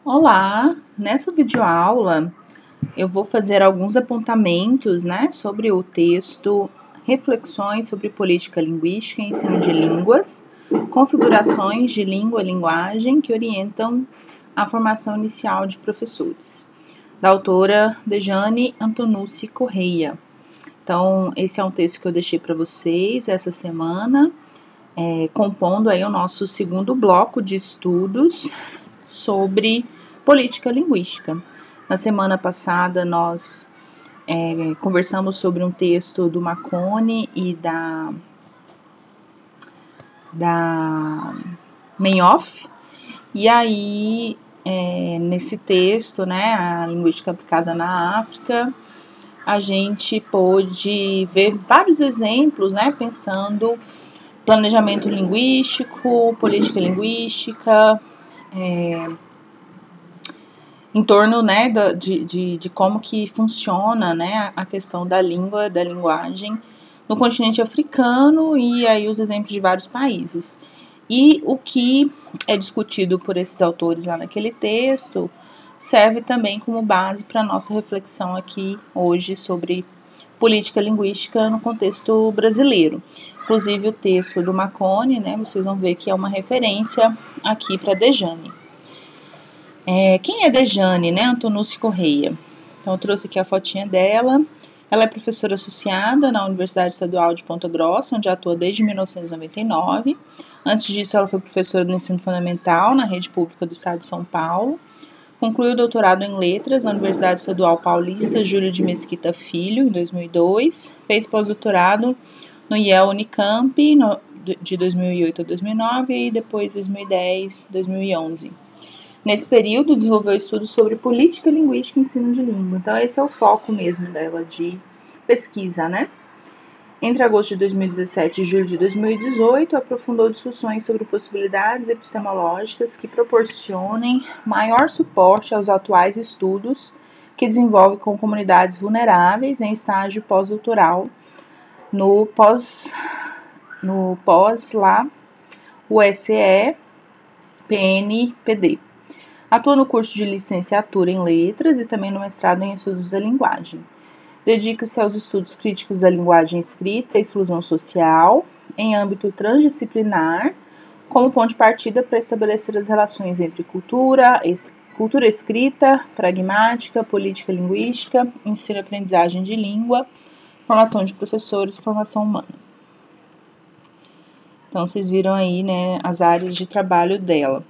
Olá, nessa videoaula eu vou fazer alguns apontamentos, sobre o texto Reflexões sobre Política Linguística e Ensino de Línguas, configurações de língua e linguagem que orientam a formação inicial de professores, da autora Dejane Antonucci Correia. Então, esse é um texto que eu deixei para vocês essa semana, compondo aí o nosso segundo bloco de estudos sobre política linguística. Na semana passada nós conversamos sobre um texto do Marconi e da Meinhof, e aí nesse texto, a linguística aplicada na África, a gente pôde ver vários exemplos, pensando planejamento linguístico, política linguística, em torno de como que funciona a questão da língua, da linguagem no continente africano, e aí os exemplos de vários países. E o que é discutido por esses autores lá naquele texto serve também como base para a nossa reflexão aqui hoje sobre política linguística no contexto brasileiro. Inclusive o texto do Marconi, vocês vão ver que é uma referência aqui para Dejane. Quem é Dejane, Antonucci Correia? Então eu trouxe aqui a fotinha dela. Ela é professora associada na Universidade Estadual de Ponta Grossa, onde atua desde 1999. Antes disso, ela foi professora do ensino fundamental na rede pública do estado de São Paulo. Concluiu o doutorado em letras na Universidade Estadual Paulista Júlio de Mesquita Filho, em 2002. Fez pós-doutorado no IEL Unicamp, de 2008 a 2009, e depois 2010, 2011. Nesse período, desenvolveu estudos sobre política linguística e ensino de língua. Então, esse é o foco mesmo dela de pesquisa, Entre agosto de 2017 e julho de 2018, aprofundou discussões sobre possibilidades epistemológicas que proporcionem maior suporte aos atuais estudos que desenvolve com comunidades vulneráveis em estágio pós-doutoral no pós-lá USE PNPD. Atua no curso de licenciatura em letras e também no mestrado em estudos da linguagem. Dedica-se aos estudos críticos da linguagem escrita e exclusão social, em âmbito transdisciplinar, como ponto de partida para estabelecer as relações entre cultura escrita, pragmática, política linguística, ensino e aprendizagem de língua, formação de professores e formação humana. Então, vocês viram aí, as áreas de trabalho dela.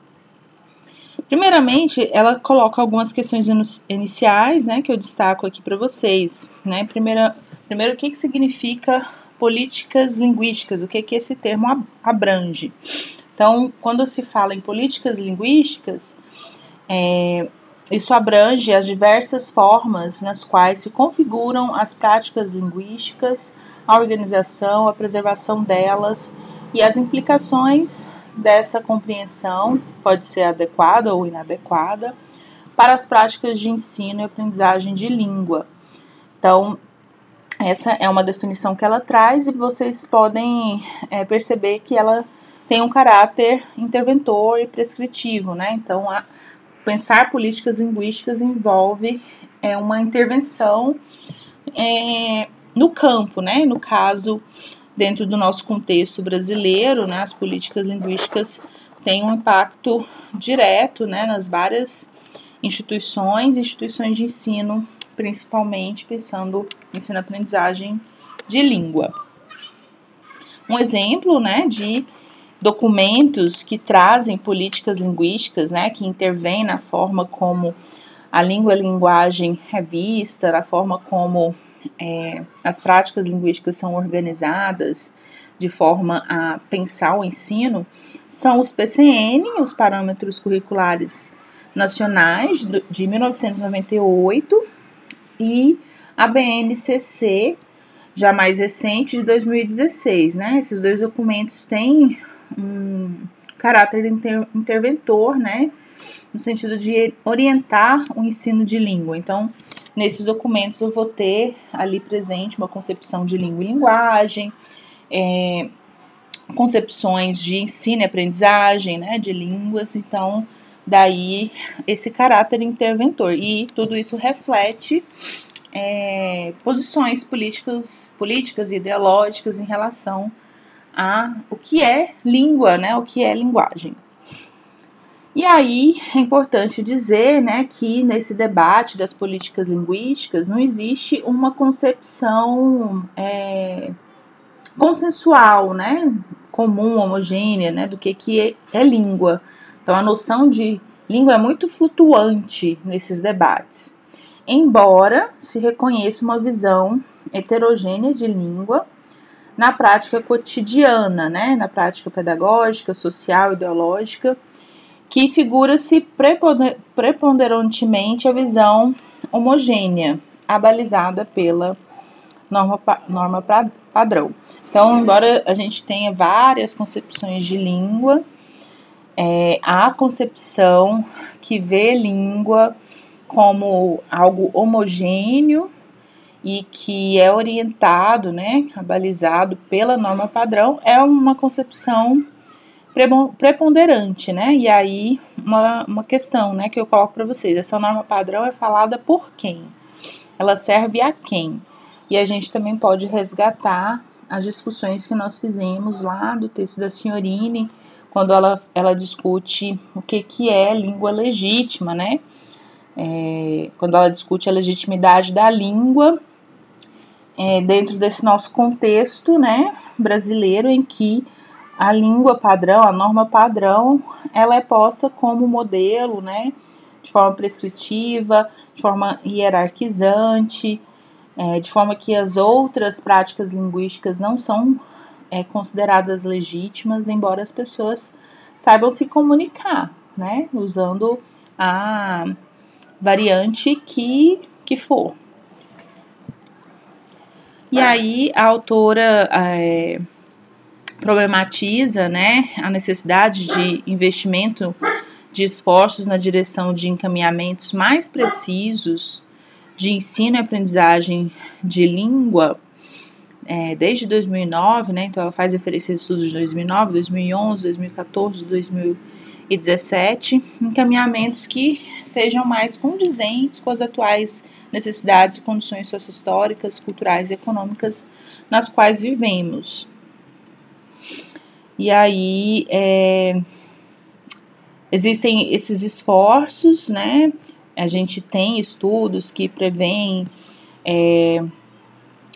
Primeiramente, ela coloca algumas questões iniciais, que eu destaco aqui para vocês. Primeiro, o que significa políticas linguísticas? O que esse termo abrange? Então, quando se fala em políticas linguísticas, isso abrange as diversas formas nas quais se configuram as práticas linguísticas, a organização, a preservação delas e as implicações dessa compreensão, pode ser adequada ou inadequada, para as práticas de ensino e aprendizagem de língua. Então, essa é uma definição que ela traz, e vocês podem perceber que ela tem um caráter interventor e prescritivo, Então, pensar políticas linguísticas envolve uma intervenção no campo, No caso, dentro do nosso contexto brasileiro, as políticas linguísticas têm um impacto direto, nas várias instituições de ensino, principalmente pensando em ensino-aprendizagem de língua. Um exemplo, de documentos que trazem políticas linguísticas, que intervêm na forma como a língua e a linguagem é vista, na forma como as práticas linguísticas são organizadas de forma a pensar o ensino, são os PCN, os Parâmetros Curriculares Nacionais, de 1998, e a BNCC, já mais recente, de 2016. Esses dois documentos têm um caráter interventor, no sentido de orientar o ensino de língua. Então, nesses documentos eu vou ter ali presente uma concepção de língua e linguagem, concepções de ensino e aprendizagem, de línguas. Então, Daí esse caráter interventor. E tudo isso reflete posições políticas e ideológicas em relação a o que é língua, né, o que é linguagem. E aí é importante dizer, né, que nesse debate das políticas linguísticas não existe uma concepção consensual, né, comum, homogênea, né, do que é língua. Então a noção de língua é muito flutuante nesses debates, embora se reconheça uma visão heterogênea de língua na prática cotidiana, né, na prática pedagógica, social, ideológica, que figura-se preponderantemente a visão homogênea, abalizada pela norma padrão. Então, embora a gente tenha várias concepções de língua, há a concepção que vê língua como algo homogêneo e que é orientado, né, abalizado pela norma padrão, é uma concepção preponderante, né? E aí uma questão, né, que eu coloco para vocês: essa norma padrão é falada por quem? Ela serve a quem? E a gente também pode resgatar as discussões que nós fizemos lá do texto da Signorini, quando ela discute o que é língua legítima, né? Quando ela discute a legitimidade da língua dentro desse nosso contexto, né, brasileiro, em que a língua padrão, a norma padrão, ela é posta como modelo, né, de forma prescritiva, de forma hierarquizante, de forma que as outras práticas linguísticas não são consideradas legítimas, embora as pessoas saibam se comunicar, né, usando a variante que for. E aí a autora problematiza, né, a necessidade de investimento de esforços na direção de encaminhamentos mais precisos de ensino e aprendizagem de língua desde 2009, né, então ela faz referência a estudos de 2009, 2011, 2014, 2017, encaminhamentos que sejam mais condizentes com as atuais necessidades e condições sociohistóricas, culturais e econômicas nas quais vivemos. E aí existem esses esforços, né? A gente tem estudos que prevêem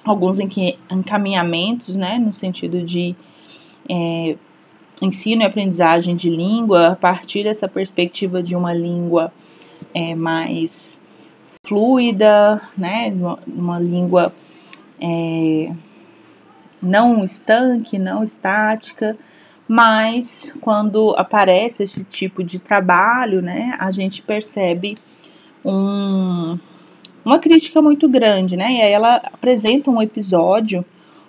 alguns encaminhamentos, né, no sentido de ensino e aprendizagem de língua a partir dessa perspectiva de uma língua mais fluida, né, uma língua não estanque, não estática, mas quando aparece esse tipo de trabalho, né, a gente percebe uma crítica muito grande, né, e aí ela apresenta um episódio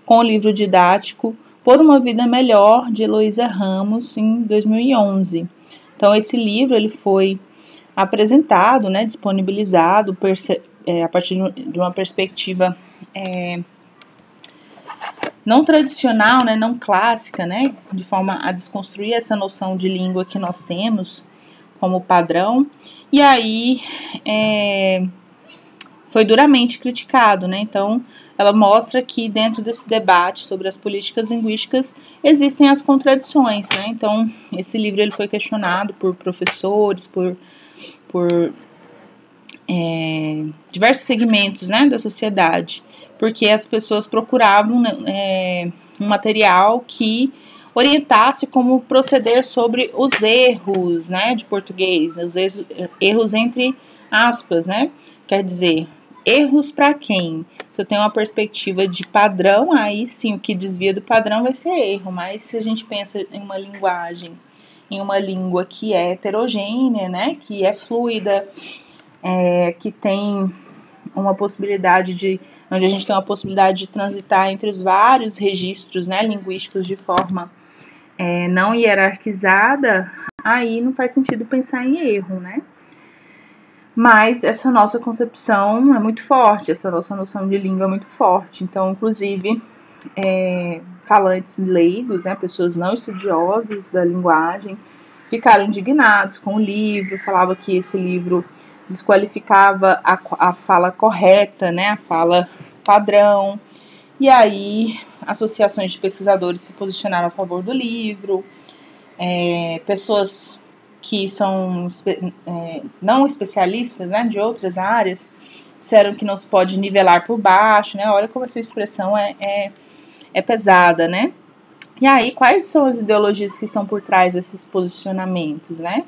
com o livro didático Por uma Vida Melhor, de Heloísa Ramos, em 2011. Então, esse livro ele foi apresentado, né, disponibilizado a partir de uma perspectiva não tradicional, né, não clássica, né, de forma a desconstruir essa noção de língua que nós temos como padrão, e aí foi duramente criticado, né, então ela mostra que dentro desse debate sobre as políticas linguísticas existem as contradições, né, então esse livro ele foi questionado por professores, por diversos segmentos, né, da sociedade, porque as pessoas procuravam um material que orientasse como proceder sobre os erros, né, de português, os erros entre aspas, né, quer dizer, erros para quem? Se eu tenho uma perspectiva de padrão, aí sim, o que desvia do padrão vai ser erro, mas se a gente pensa em uma linguagem, em uma língua que é heterogênea, né, que é fluida, que tem uma possibilidade onde a gente tem uma possibilidade de transitar entre os vários registros, né, linguísticos de forma não hierarquizada, aí não faz sentido pensar em erro, né? Mas essa nossa concepção é muito forte, essa nossa noção de língua é muito forte. Então, inclusive, falantes leigos, né, pessoas não estudiosas da linguagem, ficaram indignados com o livro, falava que esse livro desqualificava a fala correta, né, a fala padrão. E aí, associações de pesquisadores se posicionaram a favor do livro, pessoas que são não especialistas, né, de outras áreas, disseram que não se pode nivelar por baixo, né, olha como essa expressão é pesada, né. E aí, quais são as ideologias que estão por trás desses posicionamentos, né?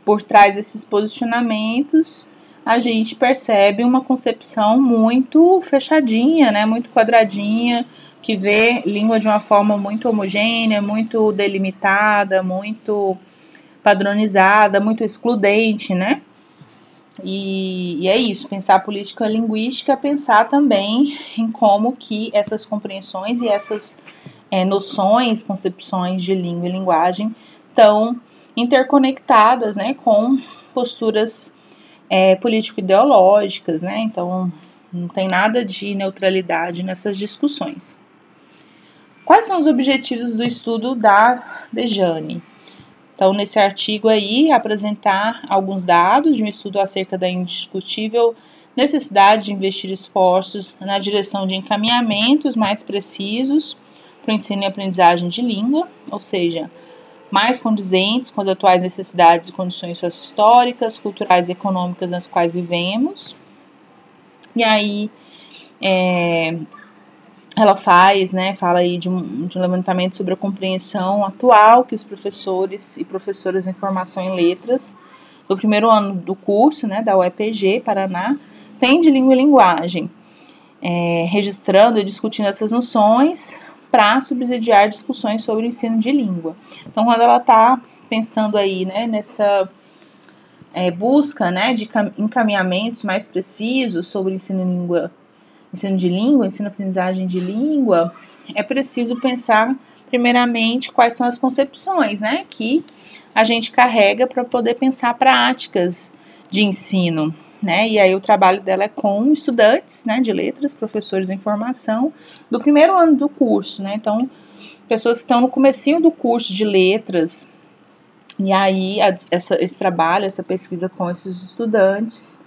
Por trás desses posicionamentos, a gente percebe uma concepção muito fechadinha, né? Muito quadradinha, que vê língua de uma forma muito homogênea, muito delimitada, muito padronizada, muito excludente, né? E é isso, pensar política linguística é pensar também em como que essas compreensões e essas noções, concepções de língua e linguagem estão interconectadas, né, com posturas político-ideológicas, né, então não tem nada de neutralidade nessas discussões. Quais são os objetivos do estudo da Dejane? Então, nesse artigo aí, apresentar alguns dados de um estudo acerca da indiscutível necessidade de investir esforços na direção de encaminhamentos mais precisos para o ensino e aprendizagem de língua, ou seja, mais condizentes com as atuais necessidades e condições socio-históricas, culturais e econômicas nas quais vivemos. E aí, ela fala aí de um levantamento sobre a compreensão atual que os professores e professoras em formação em letras do primeiro ano do curso, né, da UEPG, Paraná, têm de língua e linguagem, registrando e discutindo essas noções para subsidiar discussões sobre o ensino de língua. Então, quando ela está pensando aí, né, nessa busca, né, de encaminhamentos mais precisos sobre o ensino de língua, ensino-aprendizagem de língua, é preciso pensar, primeiramente, quais são as concepções, né, que a gente carrega para poder pensar práticas de ensino, né, e aí o trabalho dela é com estudantes, né, de letras, professores em formação, do primeiro ano do curso, né, então, pessoas que estão no comecinho do curso de letras, e aí esse trabalho, essa pesquisa com esses estudantes,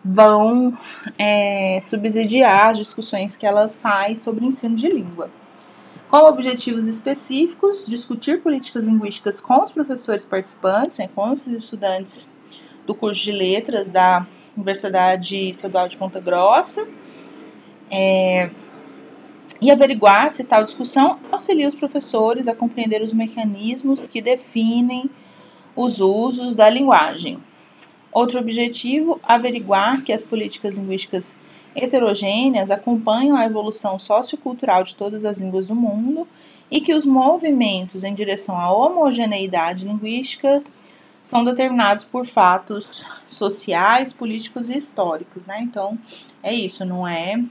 vão subsidiar as discussões que ela faz sobre ensino de língua. Com objetivos específicos, discutir políticas linguísticas com os professores participantes, né, com esses estudantes do curso de letras da Universidade Estadual de Ponta Grossa, e averiguar se tal discussão auxilia os professores a compreender os mecanismos que definem os usos da linguagem. Outro objetivo, averiguar que as políticas linguísticas heterogêneas acompanham a evolução sociocultural de todas as línguas do mundo e que os movimentos em direção à homogeneidade linguística são determinados por fatos sociais, políticos e históricos, né? Então, é isso, não é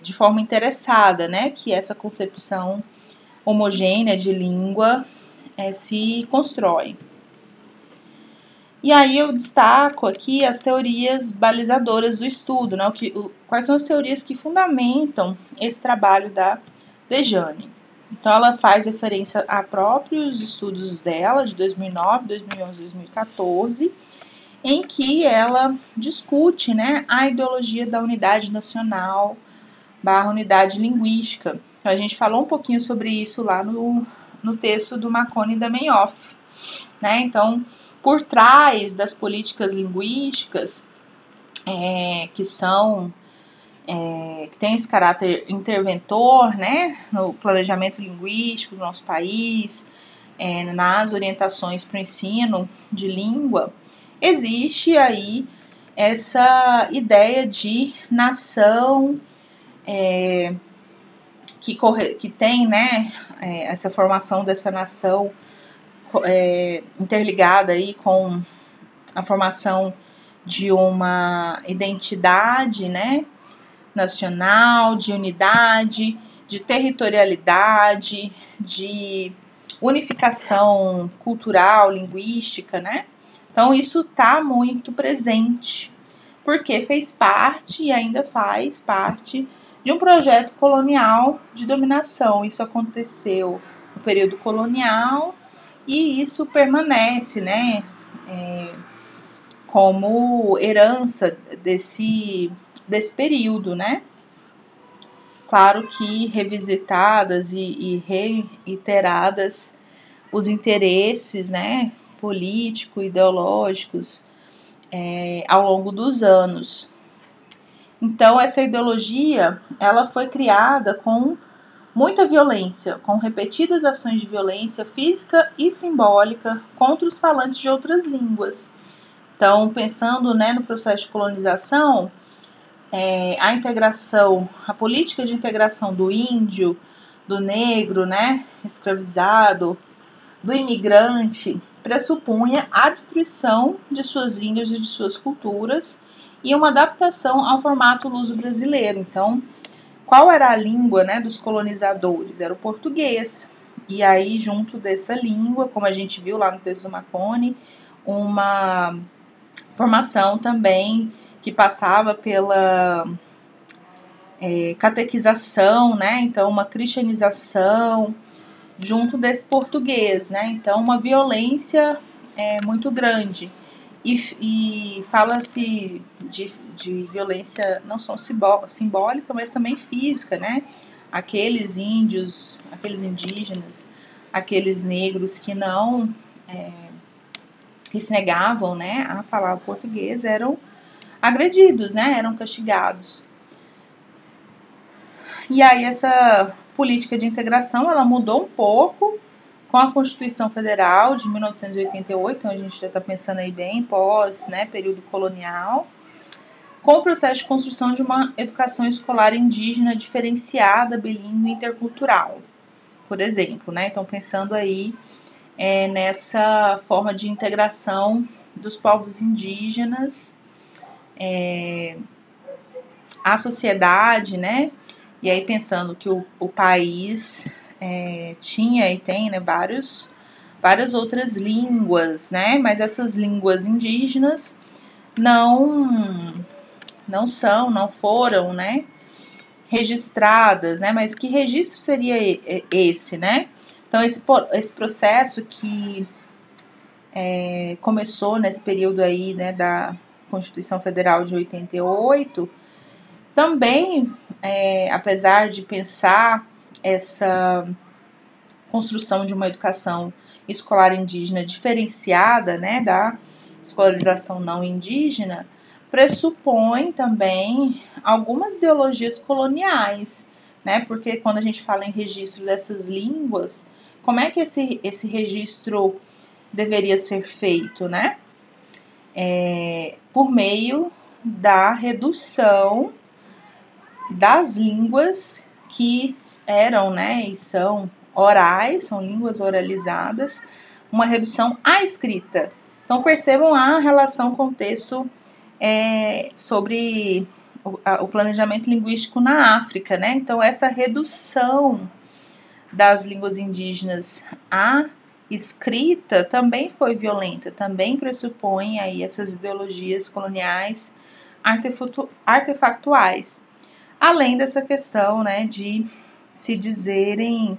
de forma interessada, né, que essa concepção homogênea de língua se constrói. E aí eu destaco aqui as teorias balizadoras do estudo, né, quais são as teorias que fundamentam esse trabalho da Dejane. Então, ela faz referência a próprios estudos dela, de 2009, 2011, 2014, em que ela discute, né, a ideologia da unidade nacional / unidade linguística. Então, a gente falou um pouquinho sobre isso lá no texto do Marconi e da Meinhof, né? Então, por trás das políticas linguísticas, que tem esse caráter interventor, né, no planejamento linguístico do nosso país, nas orientações para o ensino de língua, existe aí essa ideia de nação que tem, né, essa formação dessa nação interligada aí com a formação de uma identidade, né, nacional, de unidade, de territorialidade, de unificação cultural, linguística, né? Então, isso está muito presente, porque fez parte e ainda faz parte de um projeto colonial de dominação. Isso aconteceu no período colonial e isso permanece, né, como herança desse período, né? Claro que revisitadas e reiteradas os interesses, né, políticos, ideológicos, ao longo dos anos. Então, essa ideologia, ela foi criada com muita violência, com repetidas ações de violência física e simbólica contra os falantes de outras línguas. Então, pensando, né, no processo de colonização, a integração, a política de integração do índio, do negro, né, escravizado, do imigrante, pressupunha a destruição de suas línguas e de suas culturas e uma adaptação ao formato luso-brasileiro. Então, qual era a língua, né, dos colonizadores? Era o português. E aí, junto dessa língua, como a gente viu lá no texto do Marconi, uma formação também que passava pela catequização, né? Então, uma cristianização junto desse português, né? Então, uma violência muito grande. E fala-se de violência não só simbólica, mas também física, né? Aqueles índios, aqueles indígenas, aqueles negros que não que se negavam, né, a falar o português eram agredidos, né? Eram castigados. E aí essa política de integração, ela mudou um pouco com a Constituição Federal de 1988, então a gente já está pensando aí bem pós, né, período colonial, com o processo de construção de uma educação escolar indígena diferenciada, bilíngue e intercultural, por exemplo, né? Então pensando aí nessa forma de integração dos povos indígenas à sociedade, né? E aí pensando que o país tinha e tem, né, várias outras línguas, né? Mas essas línguas indígenas não foram, né, registradas, né? Mas que registro seria esse, né? Então esse processo que começou nesse período aí, né, da Constituição Federal de 88, também, apesar de pensar essa construção de uma educação escolar indígena diferenciada, né, da escolarização não indígena, pressupõe também algumas ideologias coloniais, né, porque quando a gente fala em registro dessas línguas, como é que esse registro deveria ser feito, né? Por meio da redução das línguas que eram, né, e são orais, são línguas oralizadas, uma redução à escrita. Então percebam a relação com o texto sobre o planejamento linguístico na África, né? Então essa redução das línguas indígenas à escrita também foi violenta, também pressupõe aí essas ideologias coloniais artefactuais. Além dessa questão, né, de se dizerem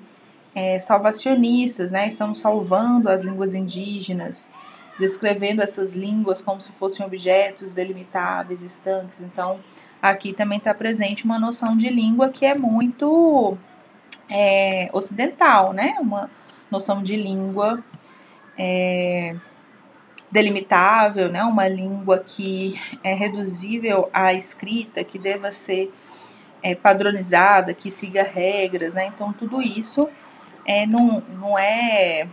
salvacionistas, né, estamos salvando as línguas indígenas, descrevendo essas línguas como se fossem objetos delimitáveis, estanques. Então, aqui também está presente uma noção de língua que é muito ocidental, né, uma noção de língua delimitável, né, uma língua que é reduzível à escrita, que deva ser padronizada, que siga regras, né? Então tudo isso não é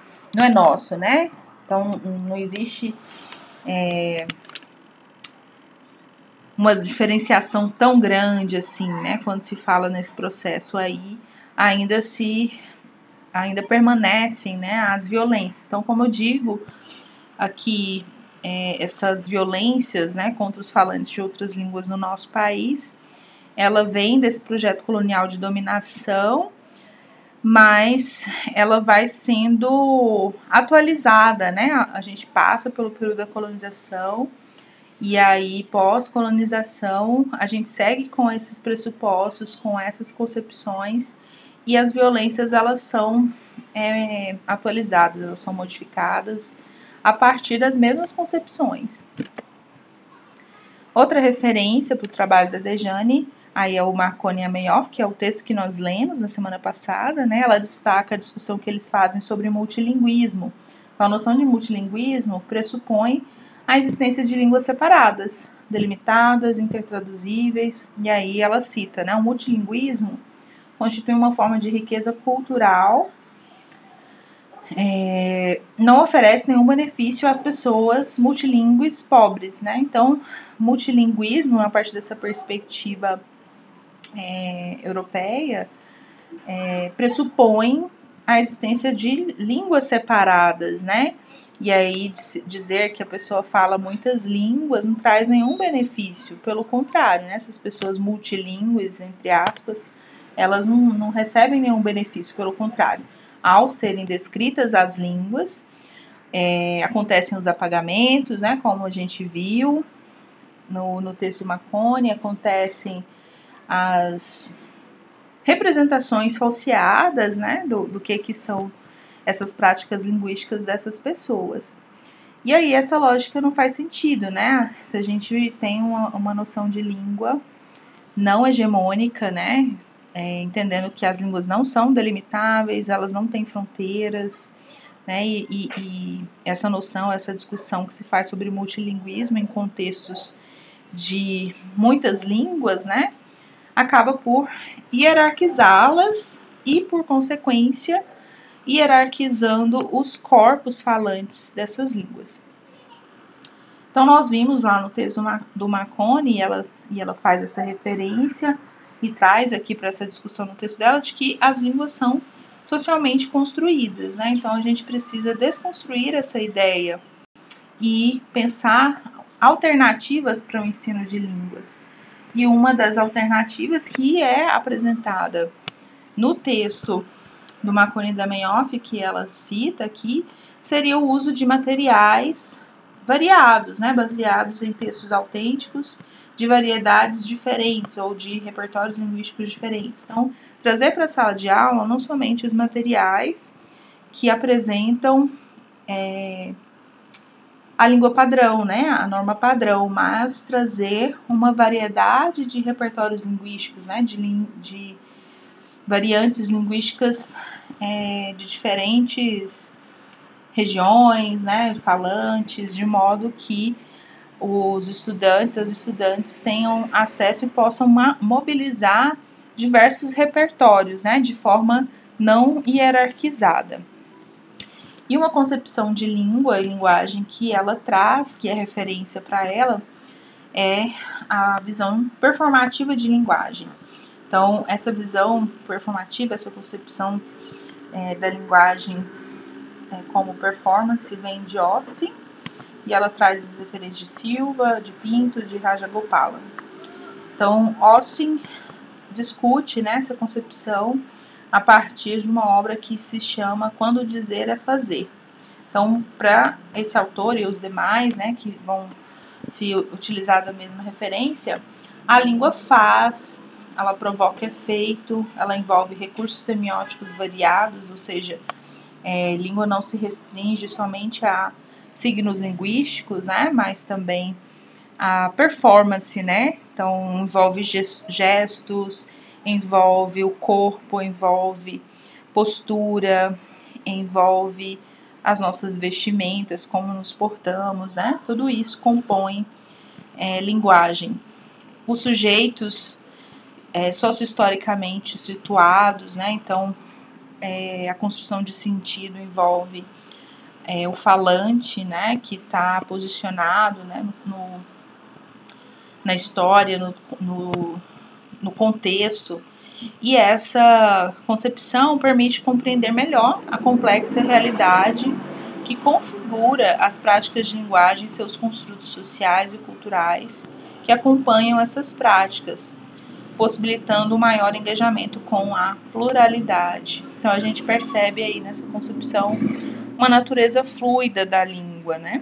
nosso, né? Então não existe uma diferenciação tão grande assim, né? Quando se fala nesse processo aí, ainda permanecem, né, as violências. Então, como eu digo aqui, essas violências, né, contra os falantes de outras línguas no nosso país, ela vem desse projeto colonial de dominação, mas ela vai sendo atualizada, né? A gente passa pelo período da colonização e aí, pós-colonização, a gente segue com esses pressupostos, com essas concepções e as violências elas são atualizadas, elas são modificadas a partir das mesmas concepções. Outra referência para o trabalho da Dejane, aí é o Marconi e a Mayoff, que é o texto que nós lemos na semana passada, né? Ela destaca a discussão que eles fazem sobre multilinguismo. Então, a noção de multilinguismo pressupõe a existência de línguas separadas, delimitadas, intertraduzíveis, e aí ela cita, né? O multilinguismo constitui uma forma de riqueza cultural, não oferece nenhum benefício às pessoas multilingües pobres, né? Então, multilinguismo, a partir dessa perspectiva europeia, pressupõe a existência de línguas separadas, né? E aí dizer que a pessoa fala muitas línguas não traz nenhum benefício, pelo contrário, né? Essas pessoas multilingües, entre aspas, elas não recebem nenhum benefício, pelo contrário. Ao serem descritas as línguas, acontecem os apagamentos, né? Como a gente viu no texto de Marconi, acontecem as representações falseadas, né, do que são essas práticas linguísticas dessas pessoas. E aí essa lógica não faz sentido, né? Se a gente tem uma noção de língua não hegemônica, né, entendendo que as línguas não são delimitáveis, elas não têm fronteiras, né, e essa noção, essa discussão que se faz sobre multilinguismo em contextos de muitas línguas, né, acaba por hierarquizá-las e, por consequência, hierarquizando os corpos falantes dessas línguas. Então, nós vimos lá no texto do Marconi, e ela faz essa referência e traz aqui para essa discussão no texto dela, de que as línguas são socialmente construídas, né? Então, a gente precisa desconstruir essa ideia e pensar alternativas para o ensino de línguas. E uma das alternativas que é apresentada no texto do Marconi e da Mayoff, que ela cita aqui, seria o uso de materiais variados, né, baseados em textos autênticos de variedades diferentes ou de repertórios linguísticos diferentes. Então, trazer para a sala de aula não somente os materiais que apresentam a língua padrão, né, a norma padrão, mas trazer uma variedade de repertórios linguísticos, né, de variantes linguísticas de diferentes regiões, né, falantes, de modo que os estudantes, as estudantes tenham acesso e possam mobilizar diversos repertórios, né, de forma não hierarquizada. E uma concepção de língua e linguagem que ela traz, que é referência para ela, é a visão performativa de linguagem. Então, essa visão performativa, essa concepção da linguagem como performance vem de Ossi, e ela traz as referências de Silva, de Pinto, de Rajagopala. Então, Ossi discute, né, essa concepção a partir de uma obra que se chama Quando Dizer é Fazer. Então, para esse autor e os demais, né, que vão se utilizar da mesma referência, a língua faz, ela provoca efeito, ela envolve recursos semióticos variados, ou seja, língua não se restringe somente a signos linguísticos, né, mas também a performance, né, então envolve gestos, envolve o corpo, envolve postura, envolve as nossas vestimentas, como nos portamos, né? Tudo isso compõe linguagem. Os sujeitos sociohistoricamente situados, né? Então, a construção de sentido envolve o falante, né? Que está posicionado, né? Na história, no contexto, e essa concepção permite compreender melhor a complexa realidade que configura as práticas de linguagem e seus construtos sociais e culturais que acompanham essas práticas, possibilitando um maior engajamento com a pluralidade. Então a gente percebe aí nessa concepção uma natureza fluida da língua, né?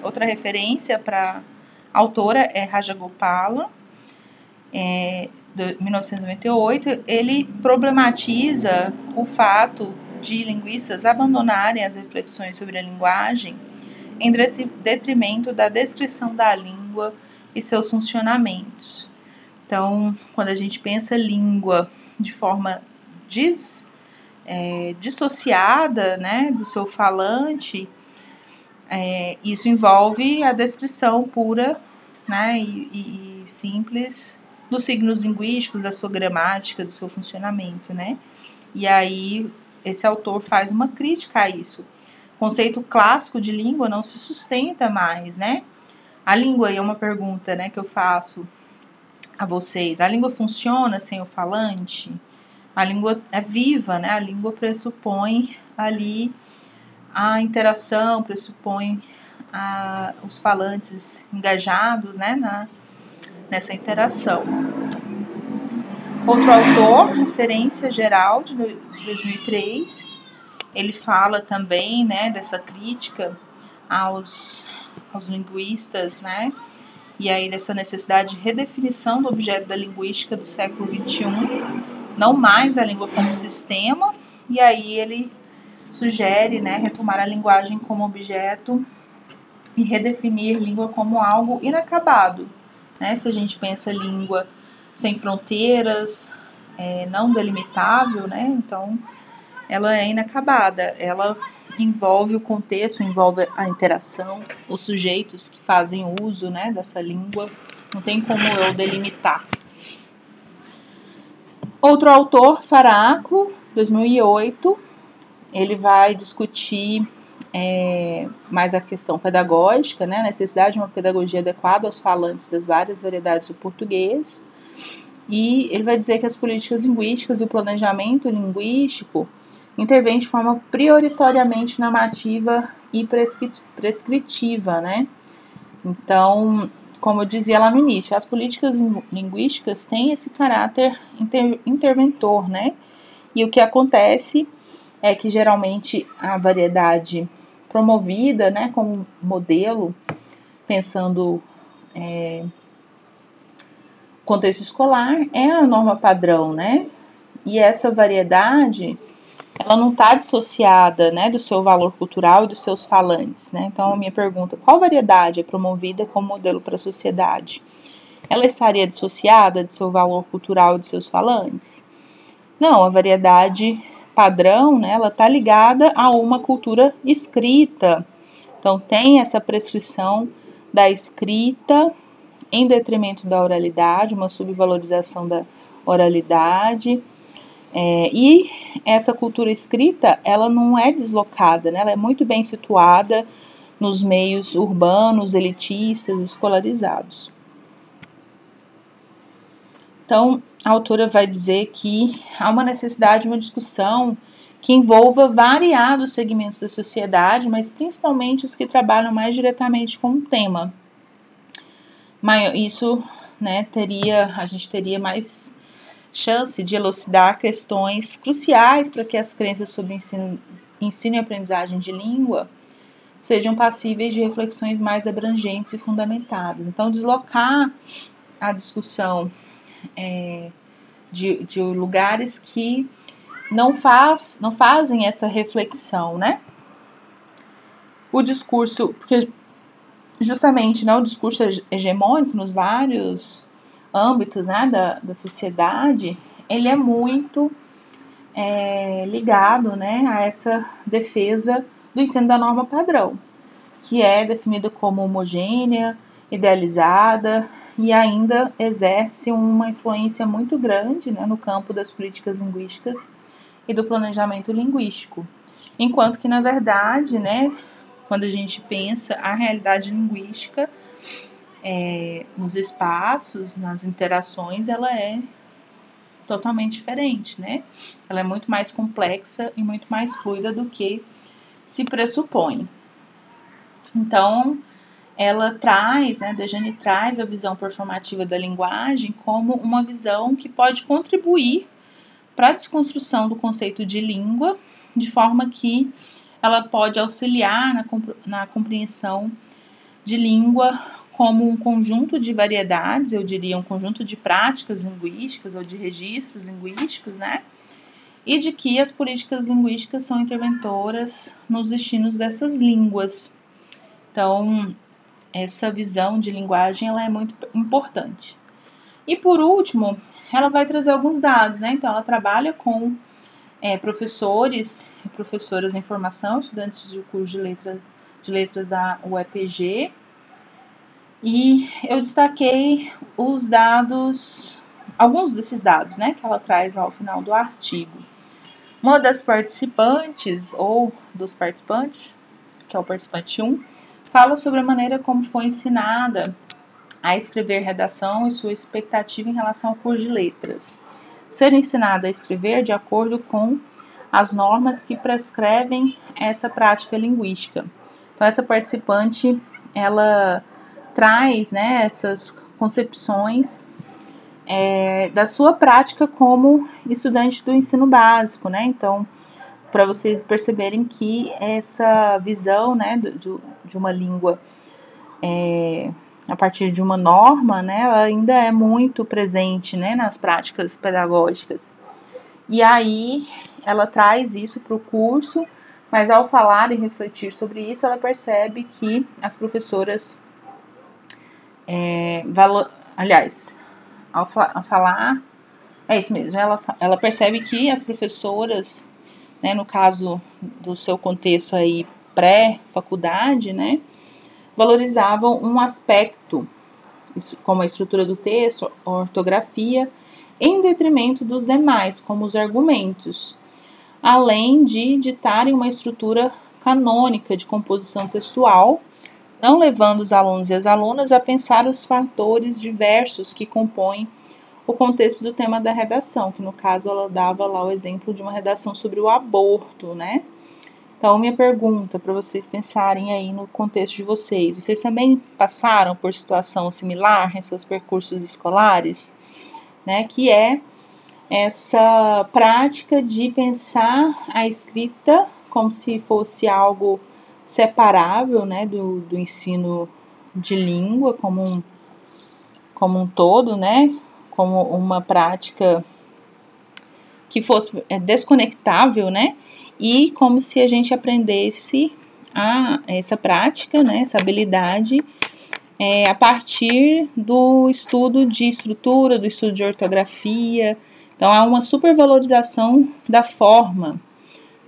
Outra referência para A autora é Rajagopala, de 1998. Ele problematiza o fato de linguistas abandonarem as reflexões sobre a linguagem em detrimento da descrição da língua e seus funcionamentos. Então, quando a gente pensa língua de forma dissociada, né, do seu falante, isso envolve a descrição pura, né, e simples dos signos linguísticos, da sua gramática, do seu funcionamento, né? E aí esse autor faz uma crítica a isso. O conceito clássico de língua não se sustenta mais, né? A língua, e é uma pergunta, né, que eu faço a vocês, a língua funciona sem o falante? A língua é viva, né? A língua pressupõe ali a interação, pressupõe os falantes engajados, né, nessa interação. Outro autor, referência geral, de 2003, ele fala também, né, dessa crítica aos linguistas, né, e aí dessa necessidade de redefinição do objeto da linguística do século XXI, não mais a língua como sistema, e aí ele sugere, né, retomar a linguagem como objeto e redefinir língua como algo inacabado, né? Se a gente pensa língua sem fronteiras, não delimitável, né? Então ela é inacabada, ela envolve o contexto, envolve a interação, os sujeitos que fazem uso, né, dessa língua, não tem como eu delimitar. Outro autor, Faraco, 2008, ele vai discutir mais a questão pedagógica, né, a necessidade de uma pedagogia adequada aos falantes das várias variedades do português, e ele vai dizer que as políticas linguísticas e o planejamento linguístico intervêm de forma prioritariamente normativa e prescritiva, né? Então, como eu dizia lá no início, as políticas linguísticas têm esse caráter interventor, né? E o que acontece é que geralmente a variedade promovida, né, como modelo, pensando contexto escolar, é a norma padrão, né? E essa variedade, ela não está dissociada, né, do seu valor cultural e dos seus falantes, né? Então, a minha pergunta, qual variedade é promovida como modelo para a sociedade? Ela estaria dissociada de seu valor cultural e de seus falantes? Não, a variedade padrão, né, ela está ligada a uma cultura escrita. Então, tem essa prescrição da escrita em detrimento da oralidade, uma subvalorização da oralidade. E essa cultura escrita, ela não é deslocada, né? Ela é muito bem situada nos meios urbanos, elitistas, escolarizados. Então, a autora vai dizer que há uma necessidade de uma discussão que envolva variados segmentos da sociedade, mas principalmente os que trabalham mais diretamente com o tema. Mas isso, né, a gente teria mais chance de elucidar questões cruciais para que as crenças sobre ensino e aprendizagem de língua sejam passíveis de reflexões mais abrangentes e fundamentadas. Então, deslocar a discussão de lugares que não fazem essa reflexão, né? O discurso, porque justamente, né, o discurso hegemônico nos vários âmbitos, né, da sociedade, ele é muito ligado, né, a essa defesa do ensino da norma padrão, que é definida como homogênea, idealizada e ainda exerce uma influência muito grande, né, no campo das políticas linguísticas e do planejamento linguístico. Enquanto que, na verdade, né, quando a gente pensa a realidade linguística nos espaços, nas interações, ela é totalmente diferente, né? Ela é muito mais complexa e muito mais fluida do que se pressupõe. Então, ela traz, né, Dejane traz a visão performativa da linguagem como uma visão que pode contribuir para a desconstrução do conceito de língua, de forma que ela pode auxiliar na compreensão de língua como um conjunto de variedades, eu diria um conjunto de práticas linguísticas ou de registros linguísticos, né? E de que as políticas linguísticas são interventoras nos destinos dessas línguas. Então, essa visão de linguagem ela é muito importante. E por último, ela vai trazer alguns dados, né? Então, ela trabalha com professores e professoras em formação, estudantes do curso de letras da UEPG. E eu destaquei os dados, alguns desses dados, né, que ela traz ao final do artigo. Uma das participantes, ou dos participantes, que é o participante 1, fala sobre a maneira como foi ensinada a escrever redação e sua expectativa em relação ao curso de letras. Ser ensinada a escrever de acordo com as normas que prescrevem essa prática linguística. Então, essa participante, ela traz, né, essas concepções da sua prática como estudante do ensino básico, né? Então, para vocês perceberem que essa visão, né, de uma língua a partir de uma norma, né, ela ainda é muito presente, né, nas práticas pedagógicas. E aí ela traz isso para o curso, mas ao falar e refletir sobre isso, ela percebe que as professoras ao falar, é isso mesmo, ela percebe que as professoras, né, no caso do seu contexto aí pré-faculdade, né, valorizavam um aspecto, como a estrutura do texto, a ortografia, em detrimento dos demais, como os argumentos, além de ditarem uma estrutura canônica de composição textual, não levando os alunos e as alunas a pensar os fatores diversos que compõem o contexto do tema da redação, que no caso ela dava lá o exemplo de uma redação sobre o aborto, né? Então, minha pergunta para vocês pensarem aí no contexto de vocês também passaram por situação similar em seus percursos escolares, né? Que é essa prática de pensar a escrita como se fosse algo separável, né, do ensino de língua como um todo, né, como uma prática que fosse desconectável, né, e como se a gente aprendesse essa prática, né, essa habilidade a partir do estudo de estrutura, do estudo de ortografia. Então, há uma supervalorização da forma,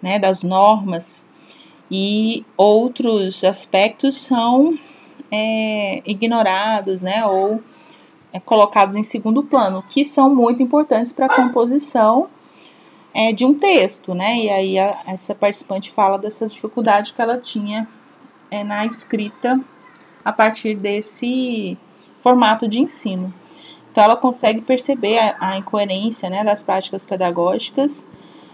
né, das normas, e outros aspectos são ignorados, né, ou colocados em segundo plano, que são muito importantes para a composição de um texto, né, e aí essa participante fala dessa dificuldade que ela tinha na escrita a partir desse formato de ensino. Então, ela consegue perceber a incoerência, né, das práticas pedagógicas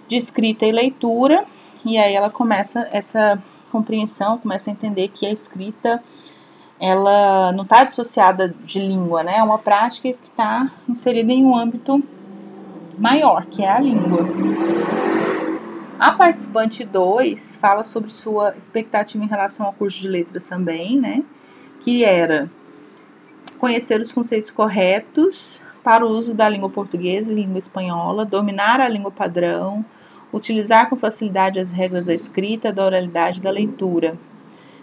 de escrita e leitura, e aí ela começa essa compreensão, começa a entender que a escrita ela não está dissociada de língua, né, é uma prática que está inserida em um âmbito maior, que é a língua. A participante 2 fala sobre sua expectativa em relação ao curso de letras também, né, que era conhecer os conceitos corretos para o uso da língua portuguesa e língua espanhola, dominar a língua padrão, utilizar com facilidade as regras da escrita, da oralidade e da leitura.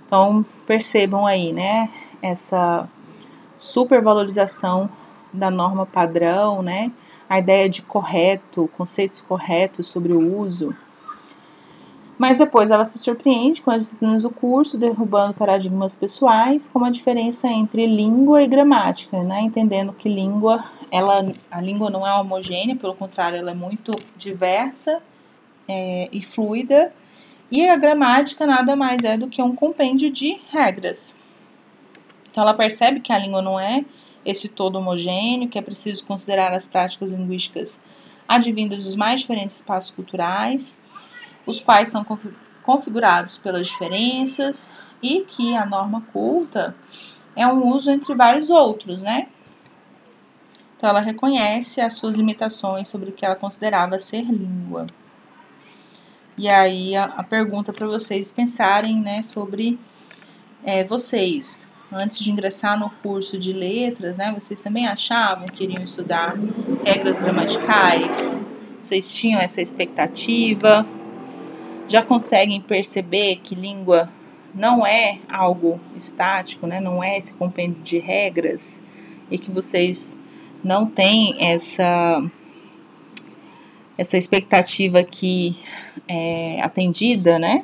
Então, percebam aí, né, essa supervalorização da norma padrão, né, a ideia de correto, conceitos corretos sobre o uso. Mas depois ela se surpreende com as disciplinas do curso, derrubando paradigmas pessoais, como a diferença entre língua e gramática, né? Entendendo que a língua não é homogênea, pelo contrário, ela é muito diversa e fluida, e a gramática nada mais é do que um compêndio de regras. Então ela percebe que a língua não é esse todo homogêneo, que é preciso considerar as práticas linguísticas advindas dos mais diferentes espaços culturais, os quais são configurados pelas diferenças, e que a norma culta é um uso entre vários outros, né? Então, ela reconhece as suas limitações sobre o que ela considerava ser língua. E aí, a pergunta para vocês pensarem, né, sobre vocês, antes de ingressar no curso de letras, né, vocês também achavam que iriam estudar regras gramaticais? Vocês tinham essa expectativa? Já conseguem perceber que língua não é algo estático, né, não é esse compêndio de regras, e que vocês não têm essa expectativa aqui atendida, né?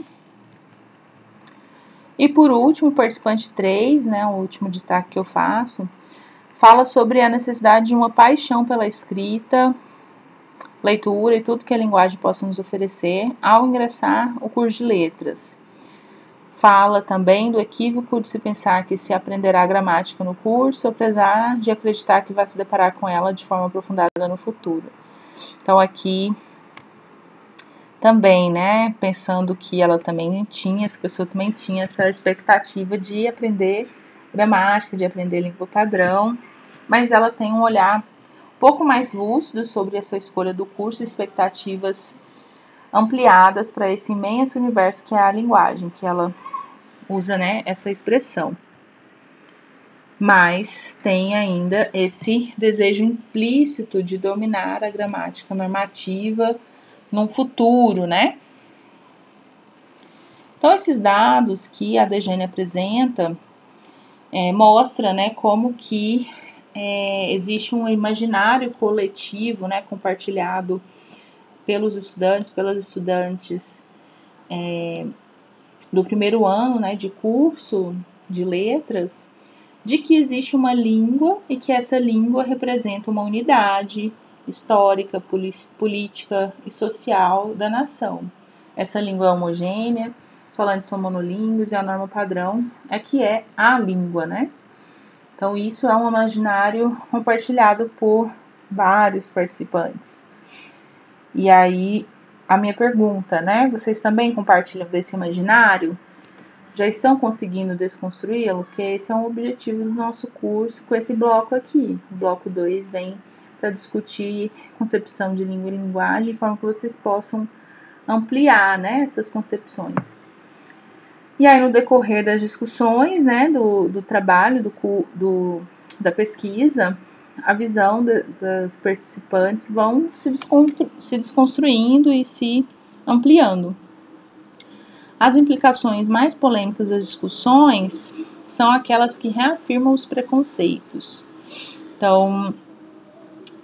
E por último, o participante 3, né, o último destaque que eu faço, fala sobre a necessidade de uma paixão pela escrita, leitura e tudo que a linguagem possa nos oferecer ao ingressar o curso de letras. Fala também do equívoco de se pensar que se aprenderá gramática no curso, apesar de acreditar que vai se deparar com ela de forma aprofundada no futuro. Então aqui também, né, pensando que ela também tinha, essa pessoa também tinha essa expectativa de aprender gramática, de aprender língua padrão, mas ela tem um olhar um pouco mais lúcido sobre essa escolha do curso, expectativas ampliadas para esse imenso universo que é a linguagem, que ela usa, né, essa expressão. Mas tem ainda esse desejo implícito de dominar a gramática normativa num futuro, né? Então, esses dados que a Dejane apresenta mostra, né, como que existe um imaginário coletivo, né, compartilhado pelos estudantes, pelas estudantes do primeiro ano, né, de curso de letras, de que existe uma língua e que essa língua representa uma unidade histórica, política e social da nação. Essa língua é homogênea, os falantes são monolíngues e a norma padrão é que é a língua, né? Então, isso é um imaginário compartilhado por vários participantes. E aí, a minha pergunta, né? Vocês também compartilham desse imaginário? Já estão conseguindo desconstruí-lo? Porque esse é um objetivo do nosso curso com esse bloco aqui. O bloco 2 vem para discutir concepção de língua e linguagem, de forma que vocês possam ampliar, né, essas concepções. E aí, no decorrer das discussões, né, do trabalho, da pesquisa, a visão das participantes vão se desconstruindo e se ampliando. As implicações mais polêmicas das discussões são aquelas que reafirmam os preconceitos. Então,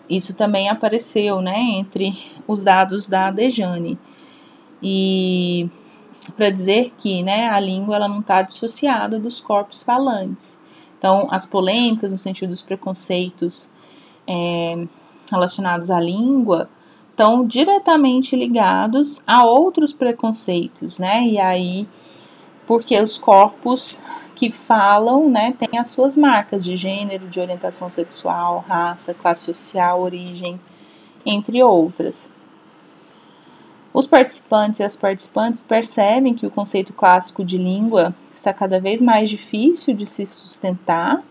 isso também apareceu, né, entre os dados da Dejane. E para dizer que, né, a língua ela não está dissociada dos corpos falantes. Então, as polêmicas no sentido dos preconceitos relacionados à língua estão diretamente ligados a outros preconceitos, né? E aí, porque os corpos que falam, né, têm as suas marcas de gênero, de orientação sexual, raça, classe social, origem, entre outras. Os participantes e as participantes percebem que o conceito clássico de língua está cada vez mais difícil de se sustentar,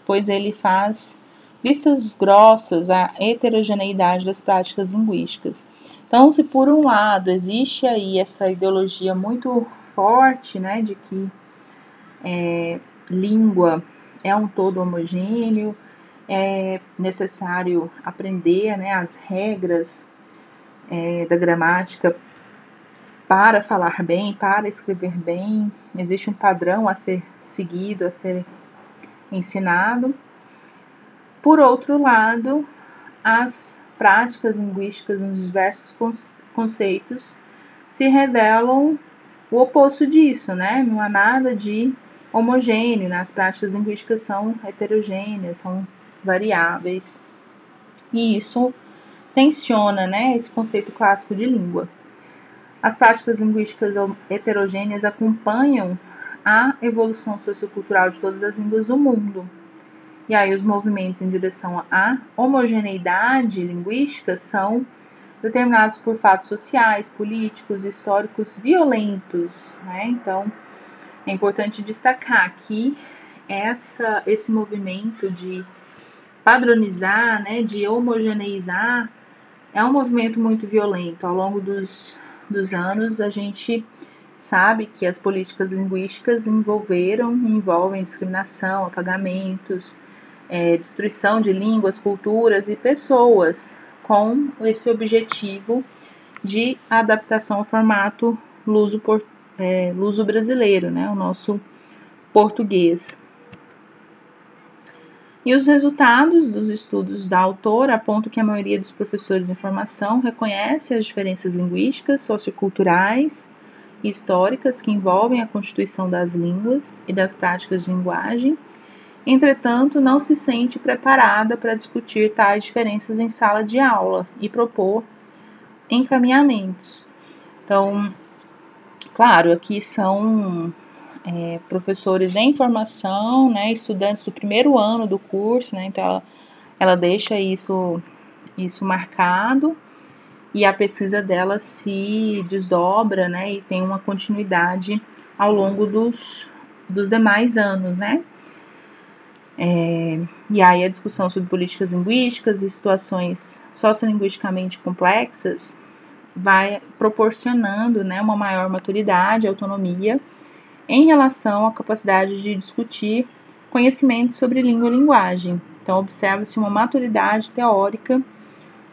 pois ele faz vistas grossas à heterogeneidade das práticas linguísticas. Então, se por um lado existe aí essa ideologia muito forte, né, de que língua é um todo homogêneo, é necessário aprender, né, as regras da gramática para falar bem, para escrever bem, existe um padrão a ser seguido, a ser ensinado. Por outro lado, as práticas linguísticas nos diversos conceitos se revelam o oposto disso, né? Não há nada de homogêneo, né? As práticas linguísticas são heterogêneas, são variáveis, e isso tensiona, né, esse conceito clássico de língua. As práticas linguísticas heterogêneas acompanham a evolução sociocultural de todas as línguas do mundo. E aí os movimentos em direção à homogeneidade linguística são determinados por fatos sociais, políticos, históricos violentos, né? Então, é importante destacar que esse movimento de padronizar, né, de homogeneizar, é um movimento muito violento. Ao longo dos anos, a gente sabe que as políticas linguísticas envolvem discriminação, apagamentos, destruição de línguas, culturas e pessoas, com esse objetivo de adaptação ao formato luso brasileiro, né, o nosso português. E os resultados dos estudos da autora apontam que a maioria dos professores em formação reconhece as diferenças linguísticas, socioculturais e históricas que envolvem a constituição das línguas e das práticas de linguagem. Entretanto, não se sente preparada para discutir tais diferenças em sala de aula e propor encaminhamentos. Então, claro, aqui são professores em formação, né, estudantes do primeiro ano do curso, né, então ela deixa isso marcado, e a pesquisa dela se desdobra, né, e tem uma continuidade ao longo dos demais anos, né. E aí a discussão sobre políticas linguísticas e situações sociolinguisticamente complexas vai proporcionando, né, uma maior maturidade, autonomia em relação à capacidade de discutir conhecimentos sobre língua e linguagem. Então, observa-se uma maturidade teórica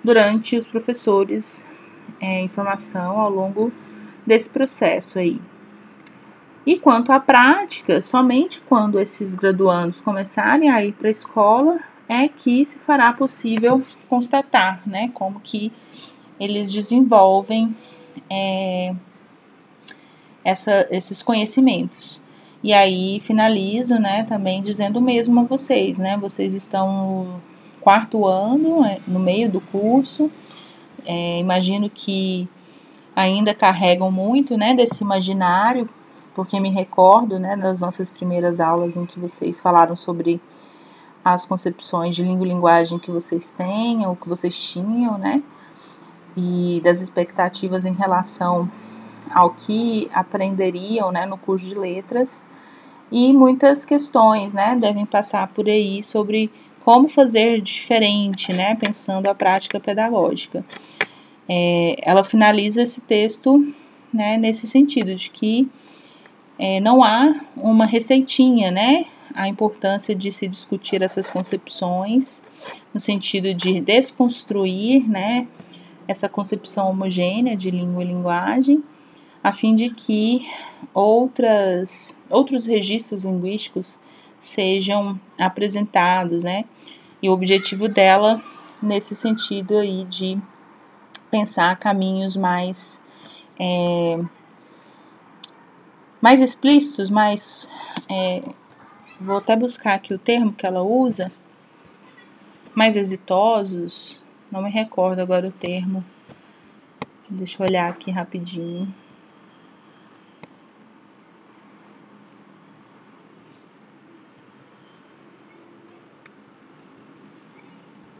durante os professores em formação ao longo desse processo aí. E quanto à prática, somente quando esses graduandos começarem a ir para a escola é que se fará possível constatar, né, como que eles desenvolvem esses conhecimentos. E aí finalizo, né, também dizendo o mesmo a vocês, né, vocês estão no quarto ano, no meio do curso, imagino que ainda carregam muito, né, desse imaginário, porque me recordo, né, das nossas primeiras aulas em que vocês falaram sobre as concepções de língua e linguagem que vocês têm, ou que vocês tinham, né, e das expectativas em relação ao que aprenderiam, né, no curso de letras, e muitas questões, né, devem passar por aí sobre como fazer diferente, né, pensando a prática pedagógica. Ela finaliza esse texto, né, nesse sentido de que não há uma receitinha, né, a importância de se discutir essas concepções no sentido de desconstruir, né, essa concepção homogênea de língua e linguagem, a fim de que outros registros linguísticos sejam apresentados, né? E o objetivo dela, nesse sentido aí de pensar caminhos mais explícitos, vou até buscar aqui o termo que ela usa, mais exitosos, não me recordo agora o termo, deixa eu olhar aqui rapidinho.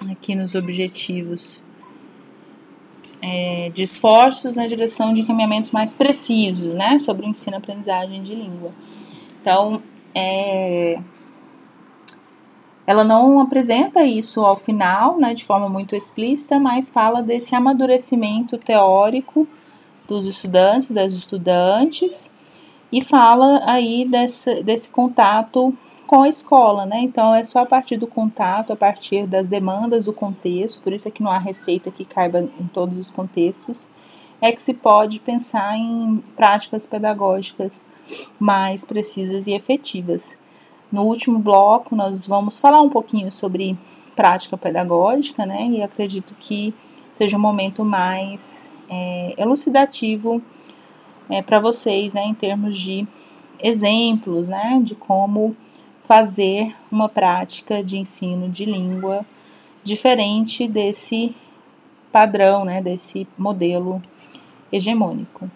Aqui nos objetivos de esforços na direção de encaminhamentos mais precisos, né, sobre o ensino e aprendizagem de língua. Então, ela não apresenta isso ao final, né, de forma muito explícita, mas fala desse amadurecimento teórico dos estudantes, das estudantes, e fala aí desse contato com a escola, né? Então, é só a partir do contato, a partir das demandas do contexto, por isso é que não há receita que caiba em todos os contextos, é que se pode pensar em práticas pedagógicas mais precisas e efetivas. No último bloco, nós vamos falar um pouquinho sobre prática pedagógica, né? E acredito que seja um momento mais elucidativo para vocês, né? Em termos de exemplos, né? De como fazer uma prática de ensino de língua diferente desse padrão, né, desse modelo hegemônico.